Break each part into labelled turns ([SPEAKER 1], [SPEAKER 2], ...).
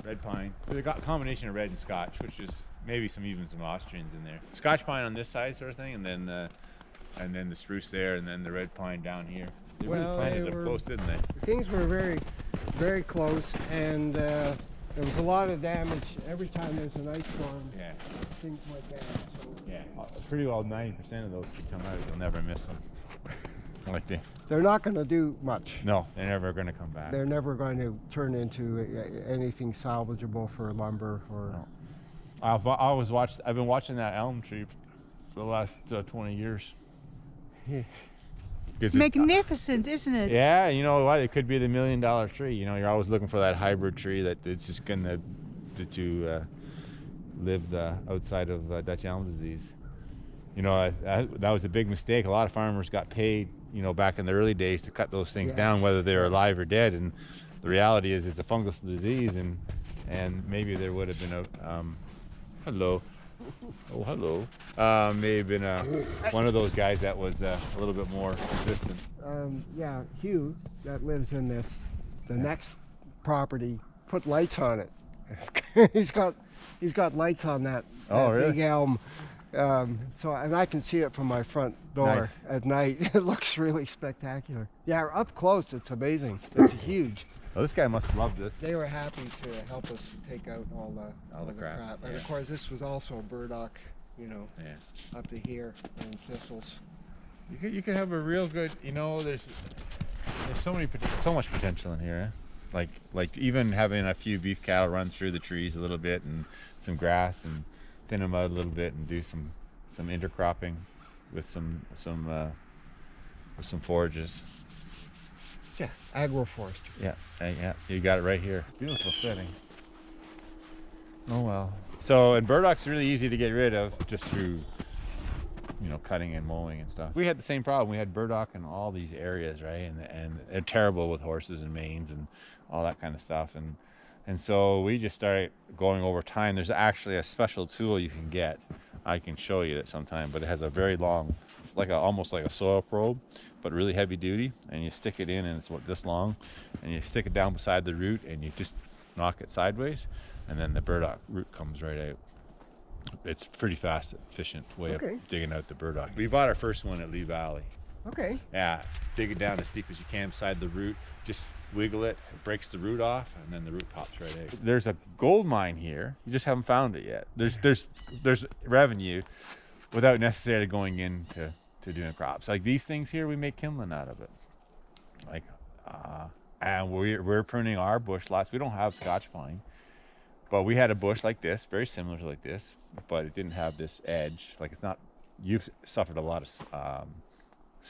[SPEAKER 1] red pine. There's a combination of red and Scotch, which is maybe even some Austrians in there. Scotch pine on this side, sort of thing, and then the spruce there, and then the red pine down here. They really planted them close, didn't they?
[SPEAKER 2] Things were very, very close, and there was a lot of damage every time there's an ice storm.
[SPEAKER 1] Yeah.
[SPEAKER 2] Things went down. So.
[SPEAKER 1] Yeah. Pretty well 90% of those could come out. You'll never miss them. Like
[SPEAKER 2] they're not going to do much.
[SPEAKER 1] No, they're never going to come back.
[SPEAKER 2] They're never going to turn into anything salvageable for lumber or.
[SPEAKER 1] No. I've been watching that elm tree for the last 20 years.
[SPEAKER 2] Yeah.
[SPEAKER 3] Magnificent, isn't it?
[SPEAKER 1] Yeah, you know what? It could be the $1 million tree. You know, you're always looking for that hybrid tree that it's just going to live outside of Dutch elm disease. You know, that was a big mistake. A lot of farmers got paid, you know, back in the early days to cut those things down, whether they were alive or dead. And the reality is it's a fungal disease, and maybe there would have been a hello. Oh, hello. May have been one of those guys that was a little bit more resistant.
[SPEAKER 2] Yeah, Hugh, that lives in the next property, put lights on it. he's got lights on that
[SPEAKER 1] really?
[SPEAKER 2] big elm. And I can see it from my front door at night. It looks really spectacular. Yeah, up close, it's amazing. It's huge.
[SPEAKER 1] Well, this guy must have loved this.
[SPEAKER 2] They were happy to help us take out all the crap.
[SPEAKER 1] Yeah.
[SPEAKER 2] And of course, this was also burdock, you know, up to here, and thistles.
[SPEAKER 1] You could have a real good, you know, there's so much potential in here. Eh? Like even having a few beef cattle run through the trees a little bit, and some grass, and thin them out a little bit, and do some intercropping with some forages.
[SPEAKER 2] Yeah, agroforestry.
[SPEAKER 1] Yeah, you got it right here. Beautiful setting. Oh well. So, and burdocks really easy to get rid of just through, you know, cutting and mowing and stuff. We had the same problem. We had burdock in all these areas, right? And they're terrible with horses and manes and all that kind of stuff. And so we just started going over time. There's actually a special tool you can get. I can show you that sometime, but it has a very long, it's like almost like a soil probe, but really heavy duty, and you stick it in, and it's this long, and you stick it down beside the root, and you just knock it sideways, and then the burdock root comes right out. It's pretty fast, efficient way of digging out the burdock. We bought our first one at Lee Valley.
[SPEAKER 2] Okay.
[SPEAKER 1] Yeah, dig it down as deep as you can beside the root, just wiggle it breaks the root off, and then the root pops right out. There's a gold mine here. You just haven't found it yet. There's revenue without necessarily going into doing crops. Like these things here, we make kindling out of it. Like, and we're pruning our bush lots. We don't have Scotch pine, but we had a bush like this, very similar to like this, but it didn't have this edge. Like it's not. You've suffered a lot of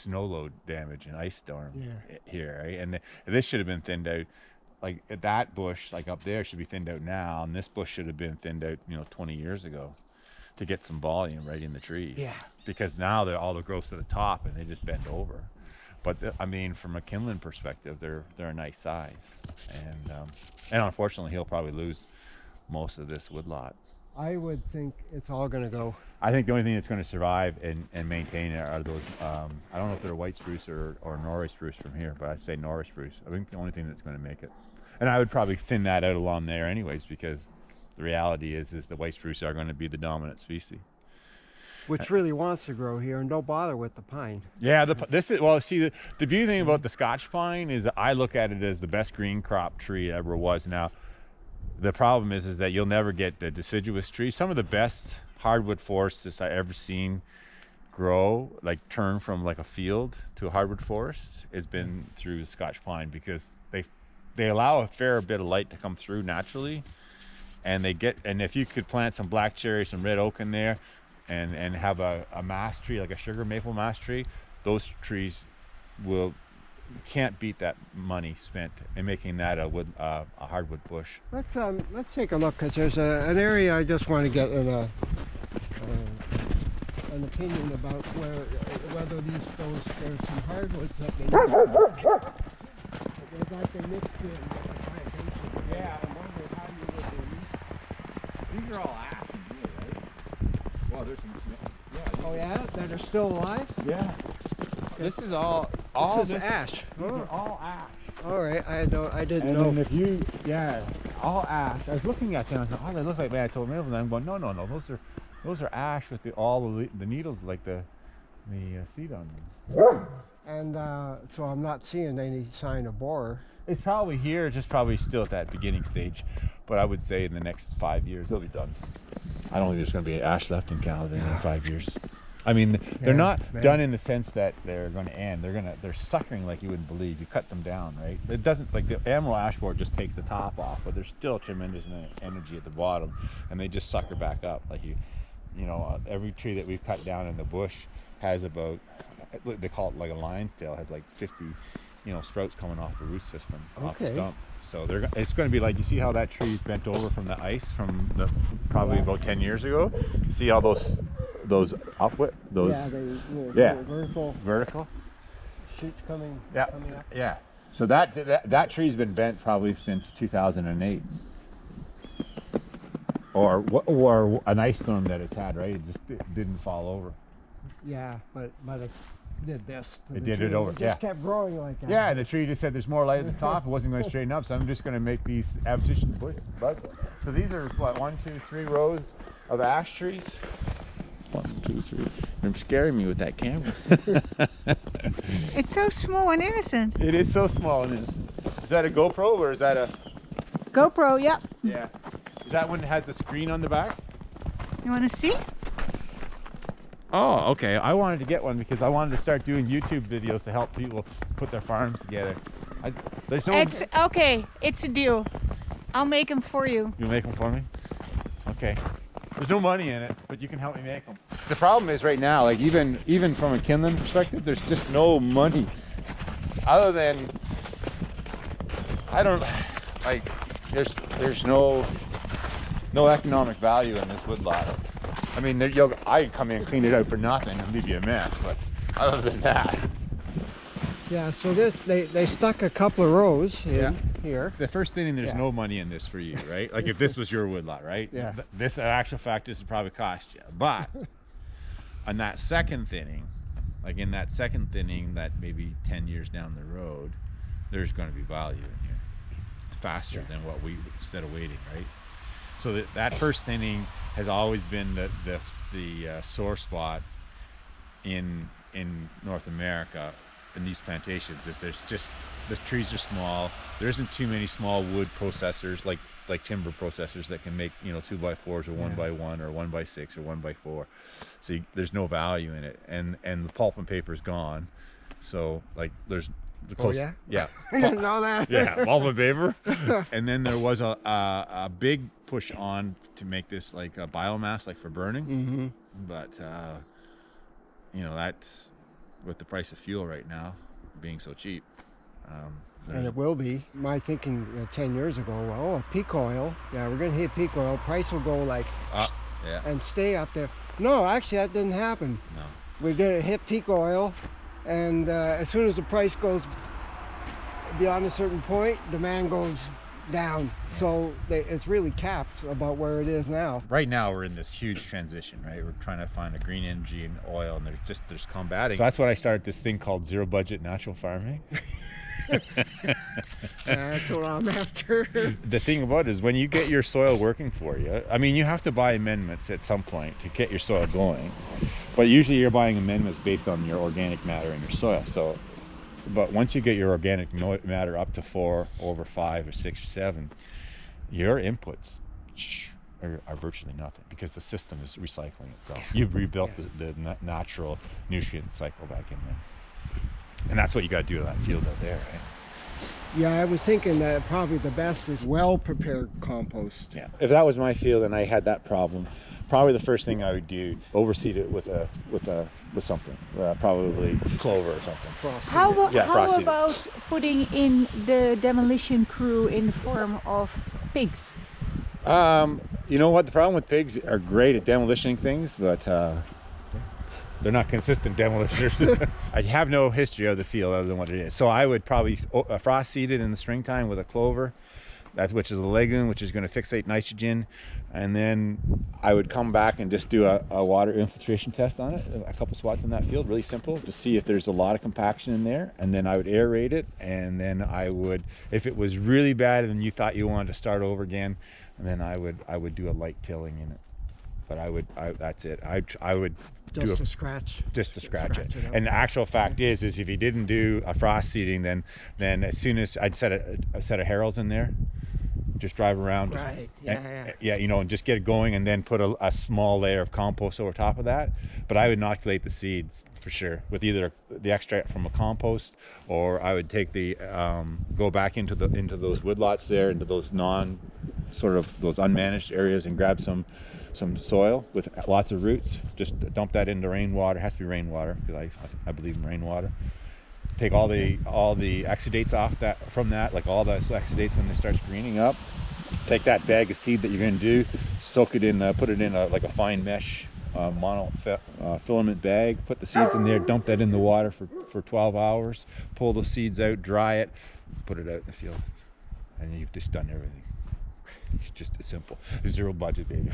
[SPEAKER 1] snow load damage and ice storm here, right? And this should have been thinned out. Like that bush, like up there, should be thinned out now, and this bush should have been thinned out, you know, 20 years ago, to get some volume right in the trees. Yeah. Because now they're all the growth's at the top, and they just bend over. But I mean, from a kindling perspective, they're a nice size, and unfortunately, he'll probably lose most of this woodlot.
[SPEAKER 2] I would think it's all going to go.
[SPEAKER 1] I think the only thing that's going to survive and maintain it are those, I don't know if they're white spruce or Norway spruce from here, but I'd say Norway spruce. I think the only thing that's going to make it. And I would probably thin that out along there anyways, because the reality is the white spruce are going to be the dominant species.
[SPEAKER 2] Which really wants to grow here, and don't bother with the pine.
[SPEAKER 1] Yeah, the beauty thing about the Scotch pine is that I look at it as the best green crop tree ever was. Now, the problem is that you'll never get the deciduous trees. Some of the best hardwood forests I ever seen grow, like turn from like a field to a hardwood forest, has been through Scotch pine, because they allow a fair bit of light to come through naturally, and if you could plant some black cherry, some red oak in there, and have a mass tree, like a sugar maple mass tree, those trees can't beat that money spent in making that a hardwood bush. Let's
[SPEAKER 2] take a look, because there's an area I just want to get an opinion about whether there's some hardwoods that they mixed in with the plantation.
[SPEAKER 1] Yeah, I wonder how you would these are all ash in here, right? Well, there's some. Yeah.
[SPEAKER 2] Oh yeah, that are still alive?
[SPEAKER 1] Yeah. This is all.
[SPEAKER 2] This is ash.
[SPEAKER 1] These are all ash.
[SPEAKER 2] All right, I didn't
[SPEAKER 1] And
[SPEAKER 2] know.
[SPEAKER 1] then if you, all ash. I was looking at them. I thought, oh, they look like manitoba maple. And I'm going, no. Those are ash with all the needles, like the seed on them.
[SPEAKER 2] And so I'm not seeing any sign of borer.
[SPEAKER 1] It's probably here, just probably still at that beginning stage. But I would say in the next 5 years, they'll be done. I don't think there's going to be ash left in Caledon in 5 years. I mean, they're not done in the sense that they're going to end. They're suckering like you wouldn't believe. You cut them down, right? It doesn't, like the Emerald ash borer just takes the top off, but there's still tremendous amount of energy at the bottom, and they just sucker back up. Like you know, every tree that we've cut down in the bush has about, they call it like a lion's tail, has like 50, sprouts coming off the root system, off the stump. So it's going to be like, you see how that tree bent over from the ice from probably about 10 years ago? See how those upward, vertical
[SPEAKER 2] Shoots coming
[SPEAKER 1] up. Yeah. So that tree's been bent probably since 2008. Or an ice storm that it's had, right? It didn't fall over.
[SPEAKER 2] Yeah, but it did this.
[SPEAKER 1] It did it over.
[SPEAKER 2] It just kept growing like that.
[SPEAKER 1] Yeah, and the tree just said there's more light at the top. It wasn't going to straighten up, so I'm just going to make these abscission buds. So these are what, 1, 2, 3 rows of ash trees. 1, 2, 3. You're scaring me with that camera.
[SPEAKER 3] It's so small and innocent.
[SPEAKER 1] It is so small and innocent. Is that a GoPro or is that a
[SPEAKER 3] GoPro, yep.
[SPEAKER 1] Yeah. Is that one that has the screen on the back?
[SPEAKER 3] You want to see?
[SPEAKER 1] Oh, okay. I wanted to get one because I wanted to start doing YouTube videos to help people put their farms together.
[SPEAKER 3] It's okay. It's a deal. I'll make them for you.
[SPEAKER 1] You'll make them for me? Okay. There's no money in it, but you can help me make them. The problem is right now, like even from a Kinlan perspective, there's just no money. Other than, there's no economic value in this woodlot. I mean, I can come in and clean it out for nothing and leave you a mess, but other than that.
[SPEAKER 2] Yeah, so they stuck a couple of rows in here.
[SPEAKER 1] The first thinning, there's no money in this for you, right? Like if this was your woodlot, right?
[SPEAKER 2] Yeah.
[SPEAKER 1] This actual fact is probably cost you. But on that second thinning, like in that second thinning that maybe 10 years down the road, there's going to be value in here faster than what we, instead of waiting, right? So that first thinning has always been the sore spot in North America in these plantations. Is there's just, the trees are small. There isn't too many small wood processors like timber processors that can make 2x4s or 1x1 or 1x6 or 1x4. So there's no value in it, and the pulp and paper is gone. So like there's the close,
[SPEAKER 2] yeah?
[SPEAKER 1] I
[SPEAKER 2] didn't know that.
[SPEAKER 1] pulp and paper. And then there was a big push on to make this like a biomass, like for burning.
[SPEAKER 2] Mm-hmm.
[SPEAKER 1] But that's with the price of fuel right now being so cheap.
[SPEAKER 2] And it will be. My thinking 10 years ago, peak oil. Yeah, we're going to hit peak oil. Price will go like, and stay up there. No, actually that didn't happen.
[SPEAKER 1] No.
[SPEAKER 2] We're going to hit peak oil, and as soon as the price goes beyond a certain point, demand goes down. So it's really capped about where it is now.
[SPEAKER 1] Right now we're in this huge transition, right? We're trying to find a green energy and oil, and there's combating. So that's why I started this thing called zero budget natural farming.
[SPEAKER 2] That's what I'm after.
[SPEAKER 1] The thing about it is when you get your soil working for you, I mean, you have to buy amendments at some point to get your soil going, but usually you're buying amendments based on your organic matter in your soil. So, but once you get your organic matter up to 4 over 5 or 6 or 7, your inputs are virtually nothing because the system is recycling itself. You've rebuilt the natural nutrient cycle back in there. And that's what you got to do to that field out there, right?
[SPEAKER 2] Yeah, I was thinking that probably the best is well-prepared compost.
[SPEAKER 1] Yeah. If that was my field and I had that problem, probably the first thing I would do, overseed it with something, probably clover or something.
[SPEAKER 3] How
[SPEAKER 1] frostseed.
[SPEAKER 3] about putting in the demolition crew in the form of pigs?
[SPEAKER 1] You know what? The problem with pigs are great at demolishing things, but they're not consistent demolishers. I have no history of the field other than what it is. So I would probably frost seed it in the springtime with a clover, which is a legume, which is going to fixate nitrogen. And then I would come back and just do a water infiltration test on it, a couple spots in that field, really simple, to see if there's a lot of compaction in there. And then I would aerate it, and then I would, if it was really bad and you thought you wanted to start over again, and then I would do a light tilling in it. But that's it. I would
[SPEAKER 2] Just to scratch.
[SPEAKER 1] just to scratch it.
[SPEAKER 2] it up.
[SPEAKER 1] And the actual fact is if you didn't do a frost seeding, then as soon as I'd set a set of harrows in there, just drive around,
[SPEAKER 2] Right.
[SPEAKER 1] and and just get it going, and then put a small layer of compost over top of that. But I would inoculate the seeds for sure with either the extract from a compost, or I would take the go back into those woodlots there, into those those unmanaged areas, and grab some soil with lots of roots. Just dump that into rainwater. It has to be rainwater, because I believe in rainwater. Take all the exudates off from that, like all the exudates when it starts greening up. Take that bag of seed that you're going to do, soak it in, put it in like a fine mesh filament bag. Put the seeds in there, dump that in the water for 12 hours. Pull the seeds out, dry it, put it out in the field, and you've just done everything. It's just simple. Zero budget, baby.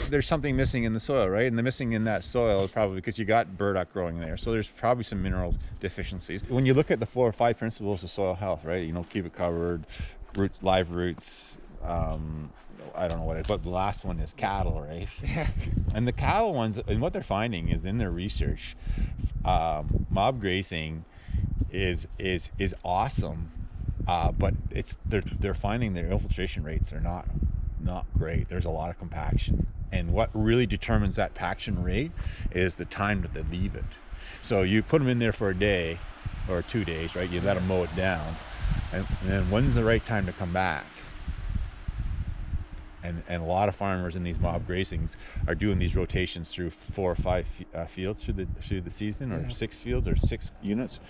[SPEAKER 1] There's something missing in the soil, right? And the missing in that soil is probably because you got burdock growing there. So there's probably some mineral deficiencies. When you look at the 4 or 5 principles of soil health, right? Keep it covered, roots, live roots. I don't know what it is, but the last one is cattle, right?
[SPEAKER 2] Yeah.
[SPEAKER 1] And the cattle ones, and what they're finding is in their research, mob grazing is awesome. But they're finding their infiltration rates are not great. There's a lot of compaction, and what really determines that paction rate is the time that they leave it. So you put them in there for a day or 2 days, right? You let them mow it down, and then when's the right time to come back? And a lot of farmers in these mob grazings are doing these rotations through 4 or 5 fields through the season, or 6 fields or 6 units.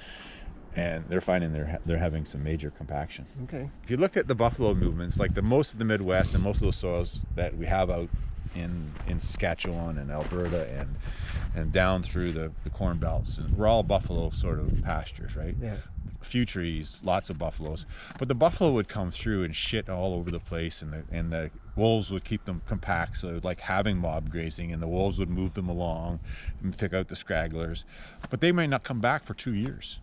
[SPEAKER 1] And they're finding they're having some major compaction.
[SPEAKER 2] Okay.
[SPEAKER 1] If you look at the buffalo movements, like most of the Midwest and most of those soils that we have out in Saskatchewan and Alberta and down through the corn belts, and we're all buffalo sort of pastures, right?
[SPEAKER 2] Yeah.
[SPEAKER 1] Few trees, lots of buffaloes, but the buffalo would come through and shit all over the place, and the wolves would keep them compact, so like having mob grazing, and the wolves would move them along and pick out the stragglers, but they might not come back for 2 years.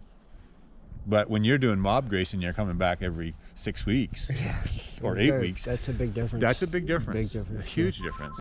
[SPEAKER 1] But when you're doing mob grazing, you're coming back every 6 weeks or 8 weeks.
[SPEAKER 2] That's a big difference.
[SPEAKER 1] That's a big difference.
[SPEAKER 2] Big difference,
[SPEAKER 1] A huge difference.